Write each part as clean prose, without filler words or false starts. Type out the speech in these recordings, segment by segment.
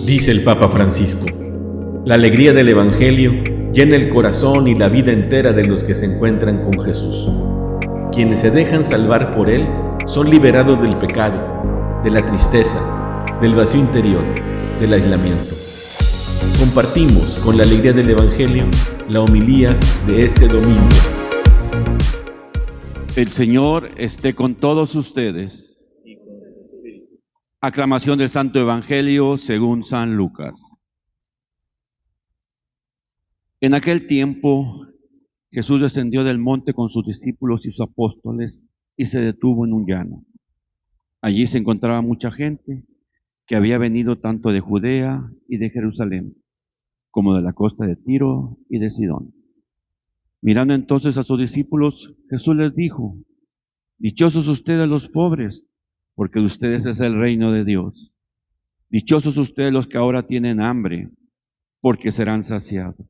Dice el Papa Francisco: la alegría del Evangelio llena el corazón y la vida entera de los que se encuentran con Jesús. Quienes se dejan salvar por Él son liberados del pecado, de la tristeza, del vacío interior, del aislamiento. Compartimos con la alegría del Evangelio la homilía de este domingo. El Señor esté con todos ustedes. Aclamación del Santo Evangelio según San Lucas. En aquel tiempo, Jesús descendió del monte con sus discípulos y sus apóstoles y se detuvo en un llano. Allí se encontraba mucha gente que había venido tanto de Judea y de Jerusalén, como de la costa de Tiro y de Sidón. Mirando entonces a sus discípulos, Jesús les dijo: dichosos ustedes los pobres, porque de ustedes es el reino de Dios. Dichosos ustedes los que ahora tienen hambre, porque serán saciados.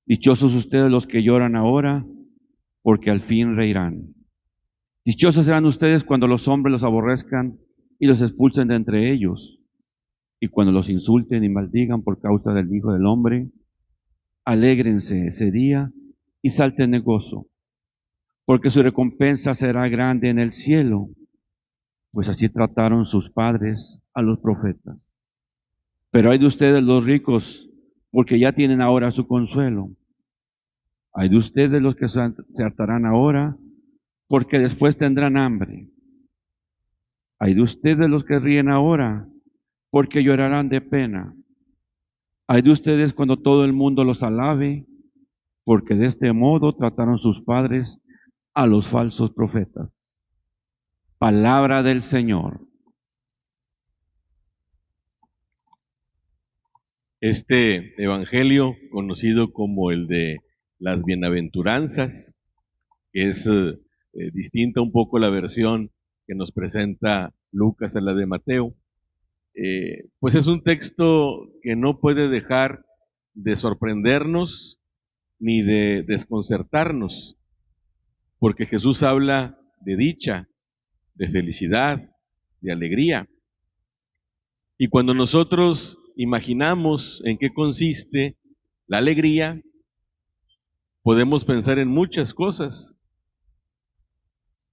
Dichosos ustedes los que lloran ahora, porque al fin reirán. Dichosos serán ustedes cuando los hombres los aborrezcan y los expulsen de entre ellos, y cuando los insulten y maldigan por causa del Hijo del Hombre. Alégrense ese día y salten de gozo, porque su recompensa será grande en el cielo, pues así trataron sus padres a los profetas. Pero hay de ustedes los ricos, porque ya tienen ahora su consuelo. Hay de ustedes los que se hartarán ahora, porque después tendrán hambre. Hay de ustedes los que ríen ahora, porque llorarán de pena. Hay de ustedes cuando todo el mundo los alabe, porque de este modo trataron sus padres a los falsos profetas. Palabra del Señor. Este evangelio, conocido como el de las bienaventuranzas, que es distinta un poco la versión que nos presenta Lucas a la de Mateo, pues es un texto que no puede dejar de sorprendernos ni de desconcertarnos, porque Jesús habla de dicha, de felicidad, de alegría. Y cuando nosotros imaginamos en qué consiste la alegría, podemos pensar en muchas cosas.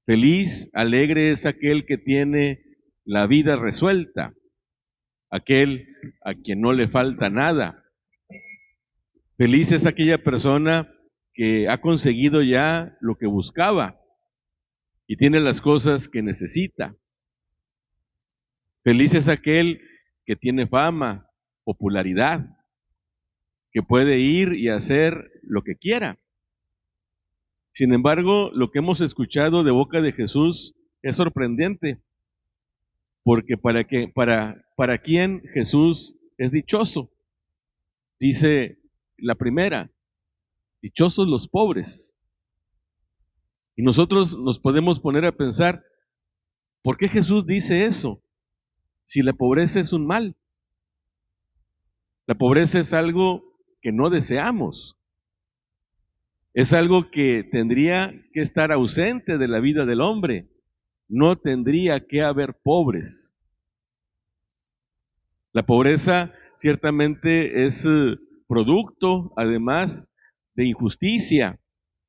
Feliz, alegre es aquel que tiene la vida resuelta, aquel a quien no le falta nada. Feliz es aquella persona que ha conseguido ya lo que buscaba y tiene las cosas que necesita. Feliz es aquel que tiene fama, popularidad, que puede ir y hacer lo que quiera. Sin embargo, lo que hemos escuchado de boca de Jesús es sorprendente, porque para quién Jesús es dichoso. Dice la primera: dichosos los pobres. Y nosotros nos podemos poner a pensar, ¿por qué Jesús dice eso? Si la pobreza es un mal. La pobreza es algo que no deseamos. Es algo que tendría que estar ausente de la vida del hombre. No tendría que haber pobres. La pobreza ciertamente es producto, además, de injusticia,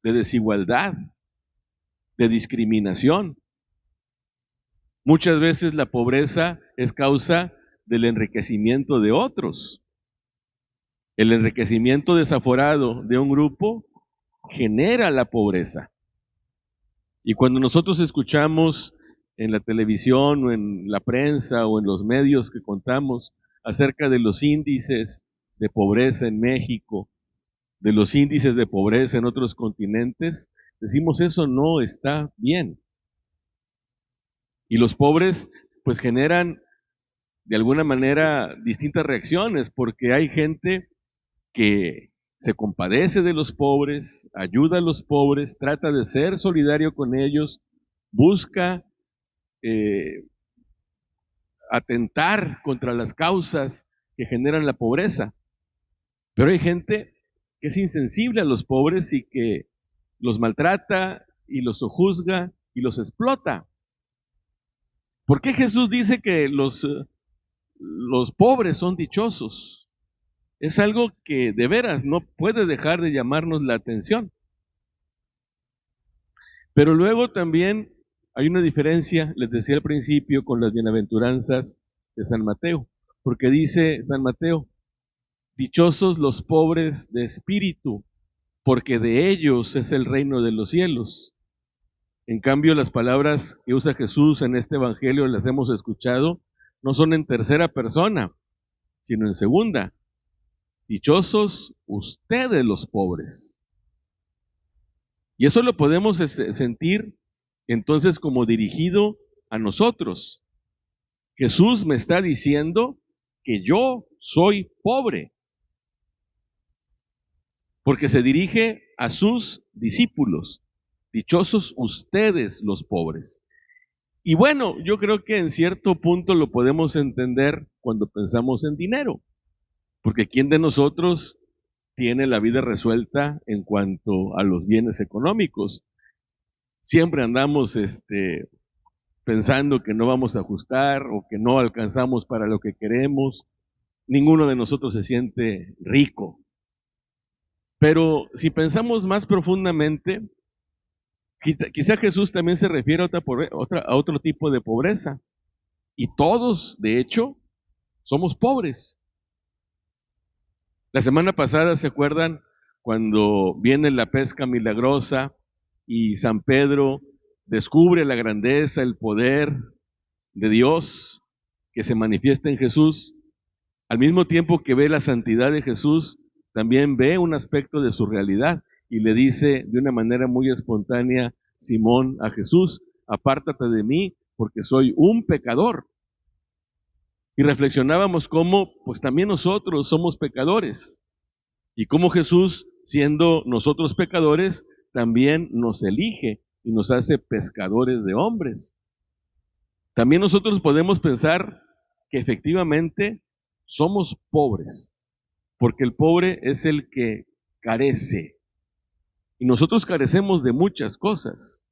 de desigualdad, de discriminación. Muchas veces la pobreza es causa del enriquecimiento de otros. El enriquecimiento desaforado de un grupo genera la pobreza. Y cuando nosotros escuchamos en la televisión o en la prensa o en los medios que contamos acerca de los índices de pobreza en México, de los índices de pobreza en otros continentes, decimos eso no está bien. Y los pobres pues generan de alguna manera distintas reacciones, porque hay gente que se compadece de los pobres, ayuda a los pobres, trata de ser solidario con ellos, busca atentar contra las causas que generan la pobreza. Pero hay gente que es insensible a los pobres y que los maltrata y los sojuzga y los explota. ¿Por qué Jesús dice que los los pobres son dichosos. Es algo que de veras no puede dejar de llamarnos la atención. Pero luego también hay una diferencia, les decía al principio, con las bienaventuranzas de San Mateo, porque dice San Mateo, dichosos los pobres de espíritu, porque de ellos es el reino de los cielos. En cambio, las palabras que usa Jesús en este evangelio, las hemos escuchado, no son en tercera persona, sino en segunda. Dichosos ustedes los pobres. Y eso lo podemos sentir entonces como dirigido a nosotros. Jesús me está diciendo que yo soy pobre, porque se dirige a sus discípulos. Dichosos ustedes los pobres. Y bueno, yo creo que en cierto punto lo podemos entender cuando pensamos en dinero, porque ¿quién de nosotros tiene la vida resuelta en cuanto a los bienes económicos? Siempre andamos pensando que no vamos a ajustar o que no alcanzamos para lo que queremos. Ninguno de nosotros se siente rico. Pero si pensamos más profundamente, quizá Jesús también se refiere a otro tipo de pobreza. Y todos, de hecho, somos pobres. La semana pasada, ¿se acuerdan? Cuando viene la pesca milagrosa y San Pedro descubre la grandeza, el poder de Dios que se manifiesta en Jesús, al mismo tiempo que ve la santidad de Jesús, también ve un aspecto de su realidad y le dice de una manera muy espontánea Simón a Jesús, apártate de mí porque soy un pecador. Y reflexionábamos cómo pues también nosotros somos pecadores y cómo Jesús, siendo nosotros pecadores, también nos elige y nos hace pescadores de hombres. También nosotros podemos pensar que efectivamente somos pobres, porque el pobre es el que carece. Y nosotros carecemos de muchas cosas.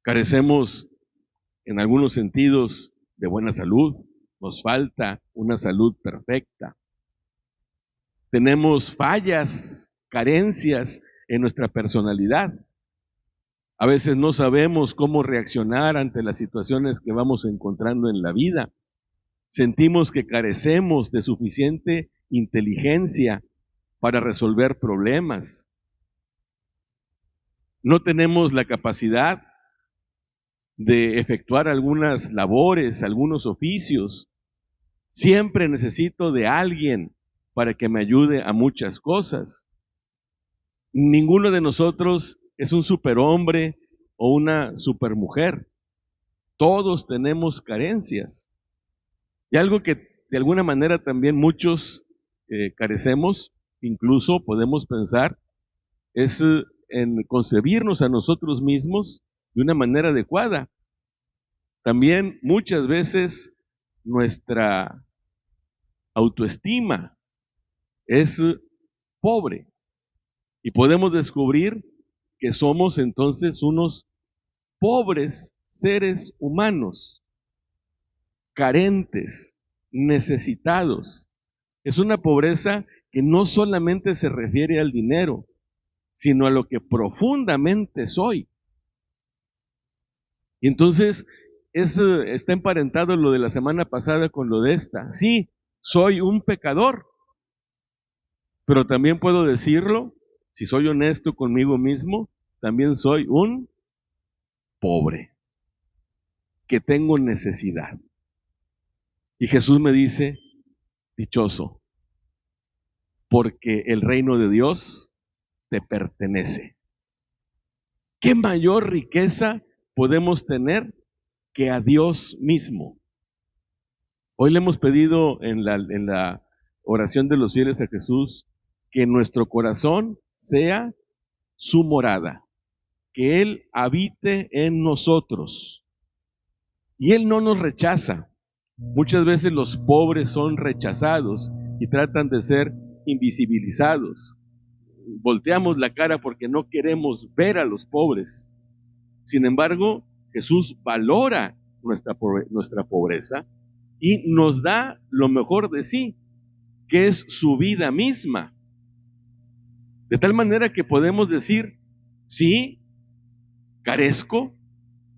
Carecemos, en algunos sentidos, de buena salud. Nos falta una salud perfecta. Tenemos fallas, carencias en nuestra personalidad. A veces no sabemos cómo reaccionar ante las situaciones que vamos encontrando en la vida. Sentimos que carecemos de suficiente inteligencia para resolver problemas. No tenemos la capacidad de efectuar algunas labores, algunos oficios. Siempre necesito de alguien para que me ayude a muchas cosas. Ninguno de nosotros es un superhombre o una supermujer. Todos tenemos carencias. Y algo que de alguna manera también muchos carecemos, incluso podemos pensar, es en concebirnos a nosotros mismos de una manera adecuada. También muchas veces nuestra autoestima es pobre y podemos descubrir que somos entonces unos pobres seres humanos, carentes, necesitados. Es una pobreza que no solamente se refiere al dinero, sino a lo que profundamente soy. Y entonces está emparentado lo de la semana pasada con lo de esta. Sí, soy un pecador, pero también puedo decirlo, si soy honesto conmigo mismo, también soy un pobre, que tengo necesidad. Y Jesús me dice, dichoso, porque el reino de Dios te pertenece. ¿Qué mayor riqueza podemos tener que a Dios mismo? Hoy le hemos pedido en la oración de los fieles a Jesús que nuestro corazón sea su morada, que Él habite en nosotros. Y Él no nos rechaza. Muchas veces los pobres son rechazados y tratan de ser invisibilizados. Volteamos la cara porque no queremos ver a los pobres. Sin embargo, Jesús valora nuestra pobreza y nos da lo mejor de sí, que es su vida misma. De tal manera que podemos decir, sí, carezco,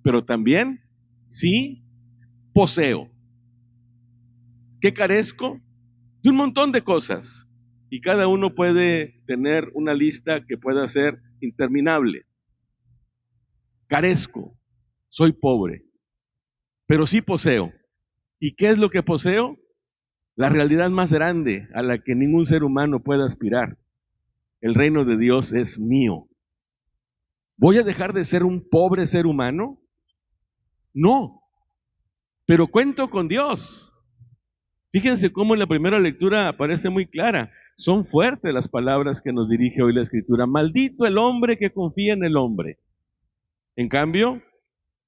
pero también, sí, poseo. ¿Qué carezco? De un montón de cosas. Y cada uno puede tener una lista que pueda ser interminable. Carezco, soy pobre, pero sí poseo. ¿Y qué es lo que poseo? La realidad más grande a la que ningún ser humano puede aspirar. El reino de Dios es mío. ¿Voy a dejar de ser un pobre ser humano? No, pero cuento con Dios. Fíjense cómo en la primera lectura aparece muy clara. Son fuertes las palabras que nos dirige hoy la Escritura. Maldito el hombre que confía en el hombre. En cambio,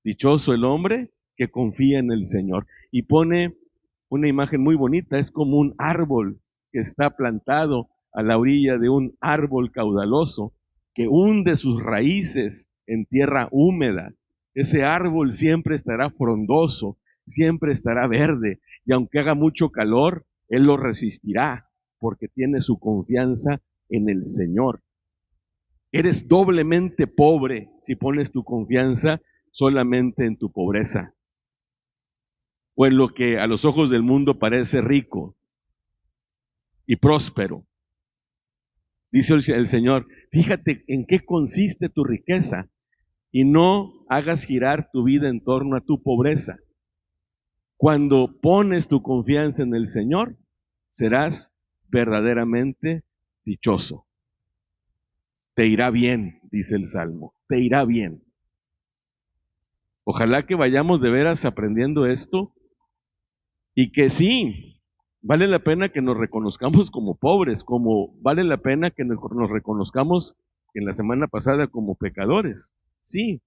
dichoso el hombre que confía en el Señor. Y pone una imagen muy bonita. Es como un árbol que está plantado a la orilla de un árbol caudaloso que hunde sus raíces en tierra húmeda. Ese árbol siempre estará frondoso, siempre estará verde, y aunque haga mucho calor, él lo resistirá, porque tiene su confianza en el Señor. Eres doblemente pobre si pones tu confianza solamente en tu pobreza, o en lo que a los ojos del mundo parece rico y próspero. Dice el Señor, fíjate en qué consiste tu riqueza, y no hagas girar tu vida en torno a tu pobreza. Cuando pones tu confianza en el Señor, serás verdaderamente dichoso. Te irá bien, dice el Salmo, te irá bien. Ojalá que vayamos de veras aprendiendo esto y que sí, vale la pena que nos reconozcamos como pobres, como vale la pena que nos reconozcamos en la semana pasada como pecadores. Sí,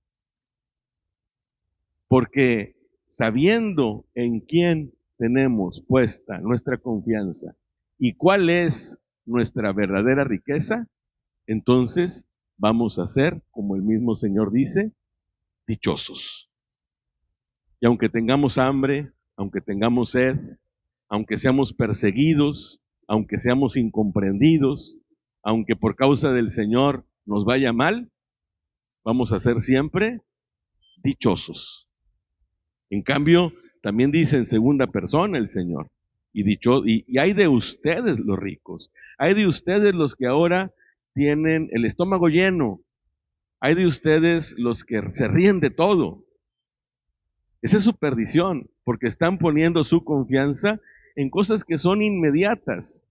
porque sabiendo en quién tenemos puesta nuestra confianza y cuál es nuestra verdadera riqueza, entonces vamos a ser, como el mismo Señor dice, dichosos. Y aunque tengamos hambre, aunque tengamos sed, aunque seamos perseguidos, aunque seamos incomprendidos, aunque por causa del Señor nos vaya mal, vamos a ser siempre dichosos. En cambio, también dice en segunda persona el Señor, y hay de ustedes los ricos, hay de ustedes los que ahora tienen el estómago lleno, hay de ustedes los que se ríen de todo. Esa es su perdición, porque están poniendo su confianza en cosas que son inmediatas,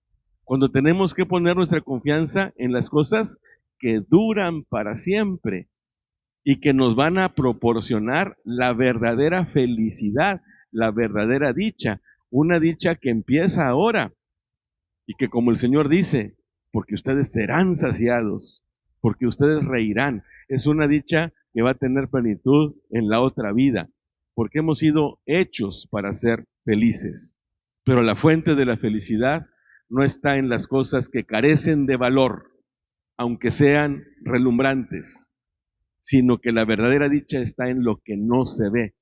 cuando tenemos que poner nuestra confianza en las cosas que duran para siempre y que nos van a proporcionar la verdadera felicidad, la verdadera dicha, una dicha que empieza ahora y que, como el Señor dice, porque ustedes serán saciados, porque ustedes reirán, es una dicha que va a tener plenitud en la otra vida, porque hemos sido hechos para ser felices. Pero la fuente de la felicidad no está en las cosas que carecen de valor, aunque sean relumbrantes, sino que la verdadera dicha está en lo que no se ve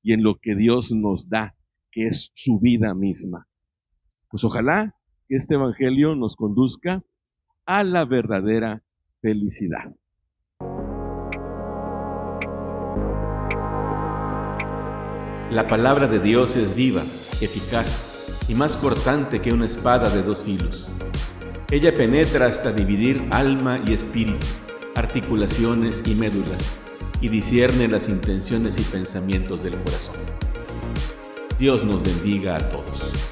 y en lo que Dios nos da, que es su vida misma. Pues ojalá que este evangelio nos conduzca a la verdadera felicidad. La palabra de Dios es viva, eficaz y más cortante que una espada de dos filos. Ella penetra hasta dividir alma y espíritu, articulaciones y médulas, y discierne las intenciones y pensamientos del corazón. Dios nos bendiga a todos.